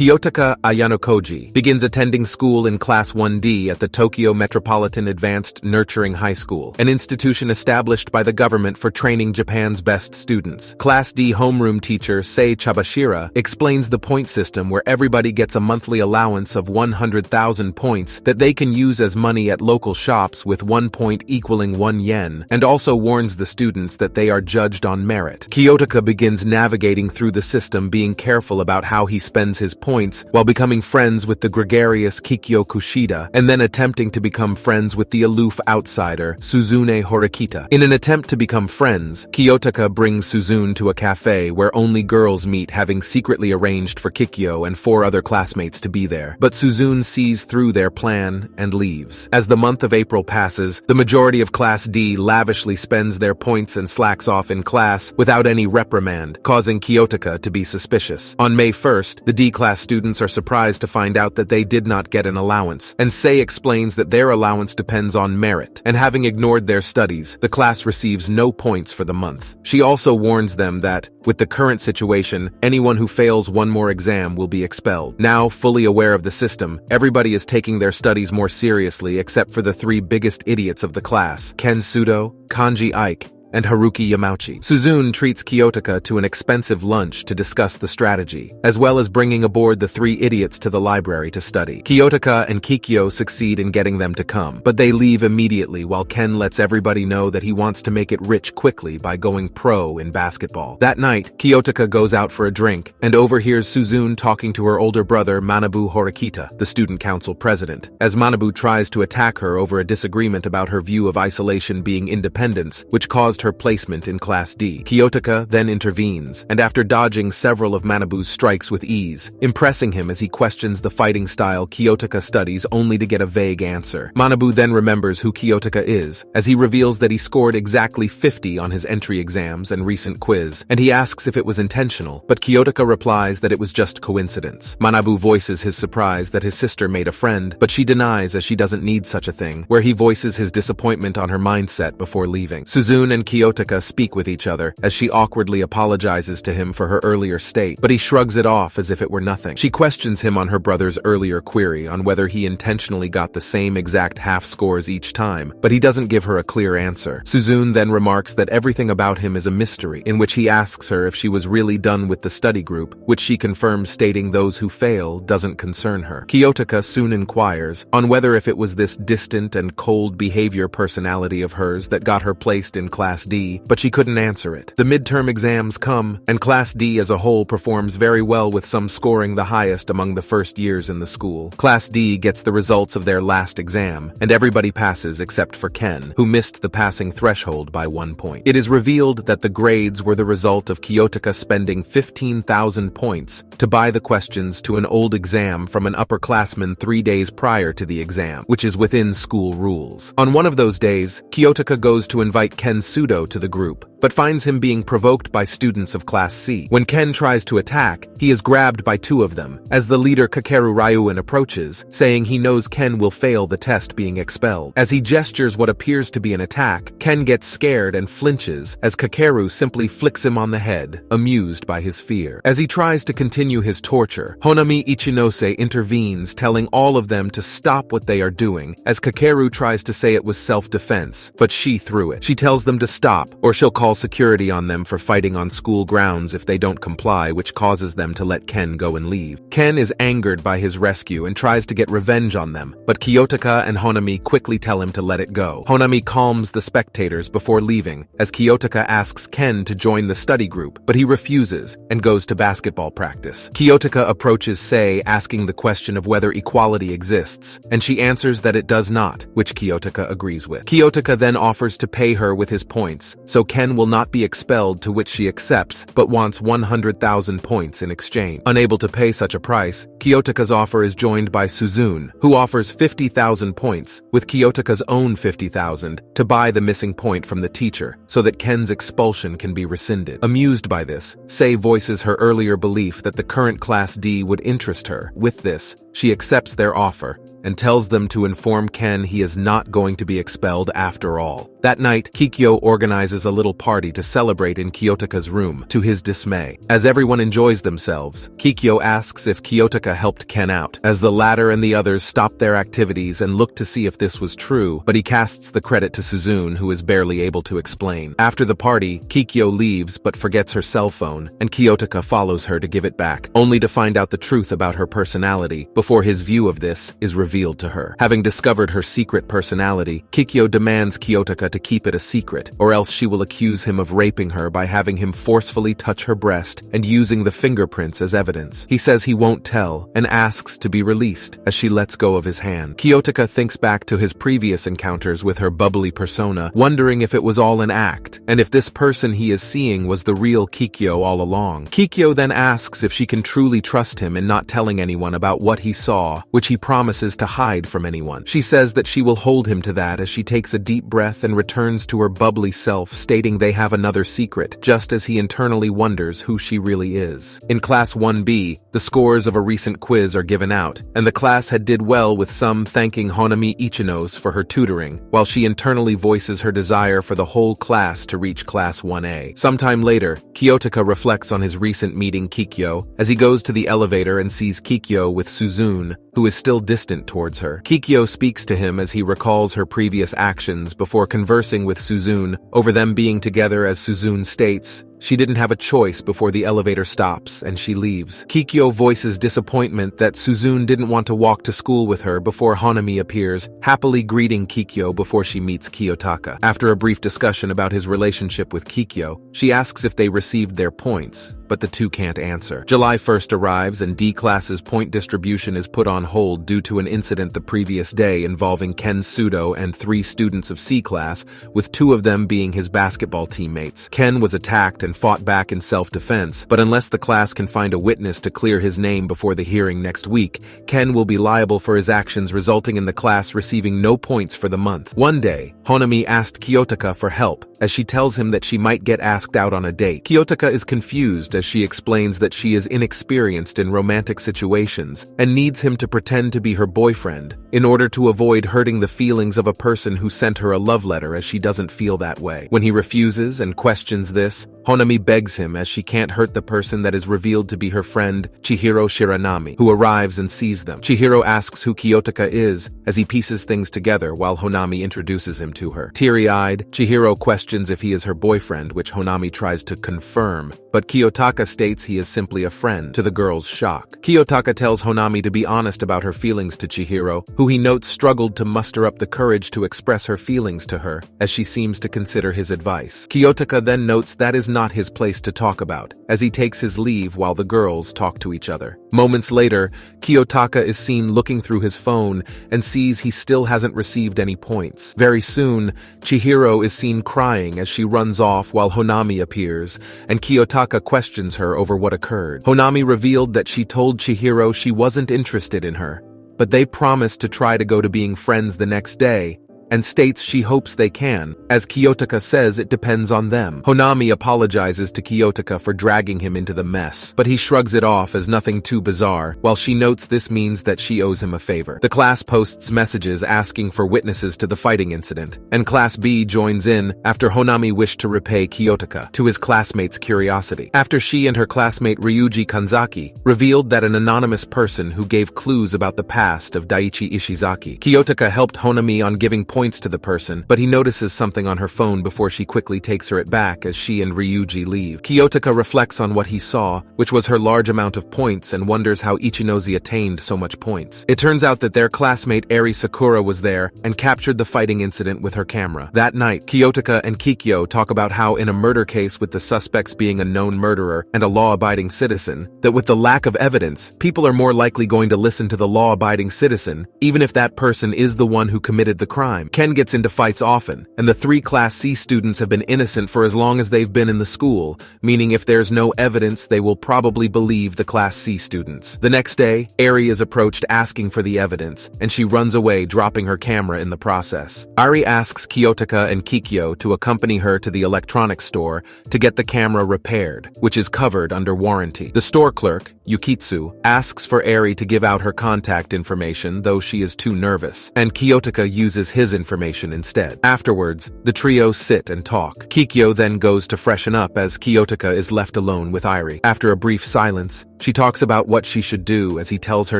Kiyotaka Ayanokoji begins attending school in Class 1D at the Tokyo Metropolitan Advanced Nurturing High School, an institution established by the government for training Japan's best students. Class D homeroom teacher Sei Chabashira explains the point system where everybody gets a monthly allowance of 100,000 points that they can use as money at local shops with 1 point equaling 1 yen, and also warns the students that they are judged on merit. Kiyotaka begins navigating through the system, being careful about how he spends his points while becoming friends with the gregarious Kikyo Kushida and then attempting to become friends with the aloof outsider Suzune Horikita. In an attempt to become friends, Kiyotaka brings Suzune to a cafe where only girls meet, having secretly arranged for Kikyo and 4 other classmates to be there. But Suzune sees through their plan and leaves. As the month of April passes, the majority of Class D lavishly spends their points and slacks off in class without any reprimand, causing Kiyotaka to be suspicious. On May 1st, the D-class students are surprised to find out that they did not get an allowance, and Sei explains that their allowance depends on merit, and having ignored their studies, the class receives no points for the month. She also warns them that, with the current situation, anyone who fails one more exam will be expelled. Now, fully aware of the system, everybody is taking their studies more seriously except for the 3 biggest idiots of the class, Ken Sudo, Kanji Ike, and Haruki Yamauchi. Suzune treats Kiyotaka to an expensive lunch to discuss the strategy, as well as bringing aboard the 3 idiots to the library to study. Kiyotaka and Kikyo succeed in getting them to come, but they leave immediately while Ken lets everybody know that he wants to make it rich quickly by going pro in basketball. That night, Kiyotaka goes out for a drink and overhears Suzune talking to her older brother Manabu Horikita, the student council president, as Manabu tries to attack her over a disagreement about her view of isolation being independence, which caused her placement in Class D. Kiyotaka then intervenes, and after dodging several of Manabu's strikes with ease, impressing him as he questions the fighting style Kiyotaka studies only to get a vague answer. Manabu then remembers who Kiyotaka is, as he reveals that he scored exactly 50 on his entry exams and recent quiz, and he asks if it was intentional, but Kiyotaka replies that it was just coincidence. Manabu voices his surprise that his sister made a friend, but she denies as she doesn't need such a thing, where he voices his disappointment on her mindset before leaving. Suzune and Kiyotaka speak with each other as she awkwardly apologizes to him for her earlier state, but he shrugs it off as if it were nothing. She questions him on her brother's earlier query on whether he intentionally got the same exact half scores each time, but he doesn't give her a clear answer. Suzune then remarks that everything about him is a mystery, in which he asks her if she was really done with the study group, which she confirms, stating those who fail doesn't concern her. Kiyotaka soon inquires on whether if it was this distant and cold behavior personality of hers that got her placed in Class D, but she couldn't answer it. The midterm exams come, and Class D as a whole performs very well, with some scoring the highest among the first years in the school. Class D gets the results of their last exam, and everybody passes except for Ken, who missed the passing threshold by 1 point. It is revealed that the grades were the result of Kiyotaka spending 15,000 points to buy the questions to an old exam from an upperclassman 3 days prior to the exam, which is within school rules. On one of those days, Kiyotaka goes to invite Ken Sudo to the group, but finds him being provoked by students of Class C. When Ken tries to attack, he is grabbed by 2 of them, as the leader Kakeru Ryuin approaches, saying he knows Ken will fail the test, being expelled. As he gestures what appears to be an attack, Ken gets scared and flinches as Kakeru simply flicks him on the head, amused by his fear. As he tries to continue his torture, Honami Ichinose intervenes, telling all of them to stop what they are doing, as Kakeru tries to say it was self-defense, but she threw it. She tells them to stop, or she'll call security on them for fighting on school grounds if they don't comply, which causes them to let Ken go and leave. Ken is angered by his rescue and tries to get revenge on them, but Kiyotaka and Honami quickly tell him to let it go. Honami calms the spectators before leaving, as Kiyotaka asks Ken to join the study group, but he refuses and goes to basketball practice. Kiyotaka approaches Sei, asking the question of whether equality exists, and she answers that it does not, which Kiyotaka agrees with. Kiyotaka then offers to pay her with his points, so Ken will not be expelled, to which she accepts, but wants 100,000 points in exchange. Unable to pay such a price, Kiyotaka's offer is joined by Suzune, who offers 50,000 points, with Kiyotaka's own 50,000, to buy the missing point from the teacher, so that Ken's expulsion can be rescinded. Amused by this, Sei voices her earlier belief that the current Class D would interest her. With this, she accepts their offer, and tells them to inform Ken he is not going to be expelled after all. That night, Kikyo organizes a little party to celebrate in Kiyotaka's room, to his dismay. As everyone enjoys themselves, Kikyo asks if Kiyotaka helped Ken out, as the latter and the others stop their activities and look to see if this was true, but he casts the credit to Suzune, who is barely able to explain. After the party, Kikyo leaves but forgets her cell phone, and Kiyotaka follows her to give it back, only to find out the truth about her personality before his view of this is revealed to her. Having discovered her secret personality, Kikyo demands Kiyotaka to keep it a secret, or else she will accuse him of raping her by having him forcefully touch her breast and using the fingerprints as evidence. He says he won't tell and asks to be released as she lets go of his hand. Kiyotaka thinks back to his previous encounters with her bubbly persona, wondering if it was all an act, and if this person he is seeing was the real Kikyo all along. Kikyo then asks if she can truly trust him in not telling anyone about what he saw, which he promises to hide from anyone. She says that she will hold him to that as she takes a deep breath and returns to her bubbly self, stating they have another secret, just as he internally wonders who she really is. In Class 1B, the scores of a recent quiz are given out, and the class had did well, with some thanking Honami Ichinos for her tutoring, while she internally voices her desire for the whole class to reach Class 1A. Sometime later, Kiyotaka reflects on his recent meeting Kikyo as he goes to the elevator and sees Kikyo with Suzune, who is still distant towards her. Kikyo speaks to him as he recalls her previous actions before conversing with Suzune over them being together. As Suzune states, she didn't have a choice before the elevator stops and she leaves. Kikyo voices disappointment that Suzune didn't want to walk to school with her before Honami appears, happily greeting Kikyo before she meets Kiyotaka. After a brief discussion about his relationship with Kikyo, she asks if they received their points, but the two can't answer. July 1st arrives and D-Class's point distribution is put on hold due to an incident the previous day involving Ken Sudo and 3 students of C-Class, with 2 of them being his basketball teammates. Ken was attacked and fought back in self-defense, but unless the class can find a witness to clear his name before the hearing next week, Ken will be liable for his actions, resulting in the class receiving no points for the month. One day, Honami asked Kiyotaka for help, as she tells him that she might get asked out on a date. Kiyotaka is confused as she explains that she is inexperienced in romantic situations and needs him to pretend to be her boyfriend in order to avoid hurting the feelings of a person who sent her a love letter, as she doesn't feel that way. When he refuses and questions this, Honami begs him as she can't hurt the person that is revealed to be her friend Chihiro Shiranami, who arrives and sees them. Chihiro asks who Kiyotaka is as he pieces things together while Honami introduces him to her. Teary-eyed, Chihiro questions if he is her boyfriend, which Honami tries to confirm, but Kiyotaka states he is simply a friend, to the girl's shock. Kiyotaka tells Honami to be honest about her feelings to Chihiro, who he notes struggled to muster up the courage to express her feelings to her, as she seems to consider his advice. Kiyotaka then notes that is not his place to talk about, as he takes his leave while the girls talk to each other. Moments later, Kiyotaka is seen looking through his phone and sees he still hasn't received any points. Very soon, Chihiro is seen crying as she runs off while Honami appears, and Kiyotaka questions her over what occurred. Honami revealed that she told Chihiro she wasn't interested in her, but they promised to try to go to being friends the next day, and states she hopes they can, as Kiyotaka says it depends on them. Honami apologizes to Kiyotaka for dragging him into the mess, but he shrugs it off as nothing too bizarre, while she notes this means that she owes him a favor. The class posts messages asking for witnesses to the fighting incident, and Class B joins in after Honami wished to repay Kiyotaka, to his classmates' curiosity. After she and her classmate Ryuji Kanzaki revealed that an anonymous person who gave clues about the past of Daiichi Ishizaki, Kiyotaka helped Honami on giving points to the person, but he notices something on her phone before she quickly takes her it back as she and Ryuji leave. Kiyotaka reflects on what he saw, which was her large amount of points, and wonders how Ichinose attained so much points. It turns out that their classmate Eri Sakura was there and captured the fighting incident with her camera. That night, Kiyotaka and Kikyo talk about how in a murder case with the suspects being a known murderer and a law-abiding citizen, that with the lack of evidence, people are more likely going to listen to the law-abiding citizen, even if that person is the one who committed the crime. Ken gets into fights often, and the 3 Class C students have been innocent for as long as they've been in the school, meaning if there's no evidence, they will probably believe the Class C students. The next day, Ari is approached asking for the evidence, and she runs away, dropping her camera in the process. Ari asks Kiyotaka and Kikyo to accompany her to the electronics store to get the camera repaired, which is covered under warranty. The store clerk, Yukitsu, asks for Ari to give out her contact information, though she is too nervous, and Kiyotaka uses his information instead. Afterwards, the trio sit and talk. Kikyo then goes to freshen up as Kiyotaka is left alone with Ari. After a brief silence, she talks about what she should do as he tells her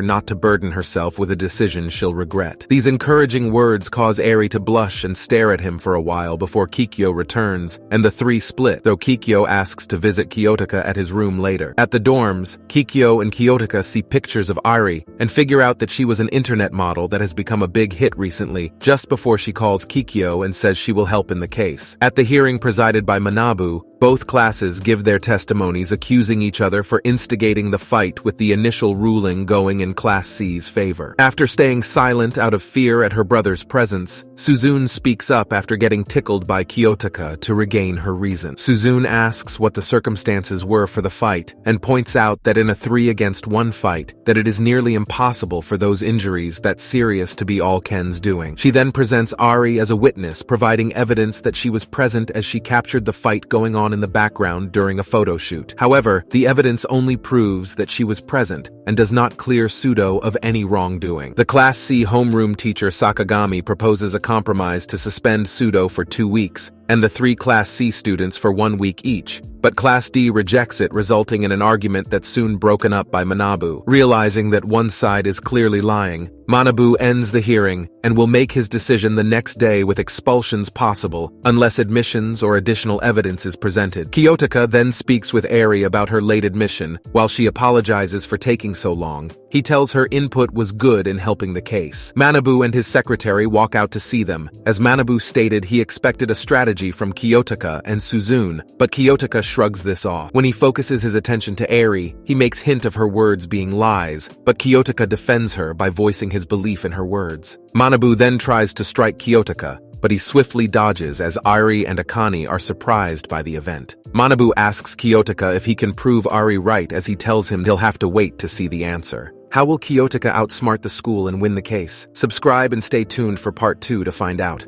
not to burden herself with a decision she'll regret. These encouraging words cause Ari to blush and stare at him for a while before Kikyo returns, and the 3 split, though Kikyo asks to visit Kiyotaka at his room later. At the dorms, Kikyo and Kiyotaka see pictures of Ari and figure out that she was an internet model that has become a big hit recently, just before she calls Kikyo and says she will help in the case. At the hearing presided by Manabu, both classes give their testimonies accusing each other for instigating the fight, with the initial ruling going in Class C's favor. After staying silent out of fear at her brother's presence, Suzune speaks up after getting tickled by Kiyotaka to regain her reason. Suzune asks what the circumstances were for the fight and points out that in a 3-against-1 fight, that it is nearly impossible for those injuries that serious to be all Ken's doing. She then presents Ari as a witness, providing evidence that she was present as she captured the fight going on in the background during a photo shoot. However, the evidence only proves that she was present and does not clear Sudo of any wrongdoing. The Class C homeroom teacher Sakagami proposes a compromise to suspend Sudo for 2 weeks, and the 3 Class C students for 1 week each, but Class D rejects it, resulting in an argument that's soon broken up by Manabu. Realizing that one side is clearly lying, Manabu ends the hearing and will make his decision the next day, with expulsions possible unless admissions or additional evidence is presented. Kiyotaka then speaks with Ari about her late admission. While she apologizes for taking so long, he tells her input was good in helping the case. Manabu and his secretary walk out to see them, as Manabu stated he expected a strategy from Kiyotaka and Suzune, but Kiyotaka shrugs this off. When he focuses his attention to Ari, he makes hint of her words being lies, but Kiyotaka defends her by voicing his belief in her words. Manabu then tries to strike Kiyotaka, but he swiftly dodges as Ari and Akane are surprised by the event. Manabu asks Kiyotaka if he can prove Ari right, as he tells him he'll have to wait to see the answer. How will Kiyotaka outsmart the school and win the case? Subscribe and stay tuned for part 2 to find out.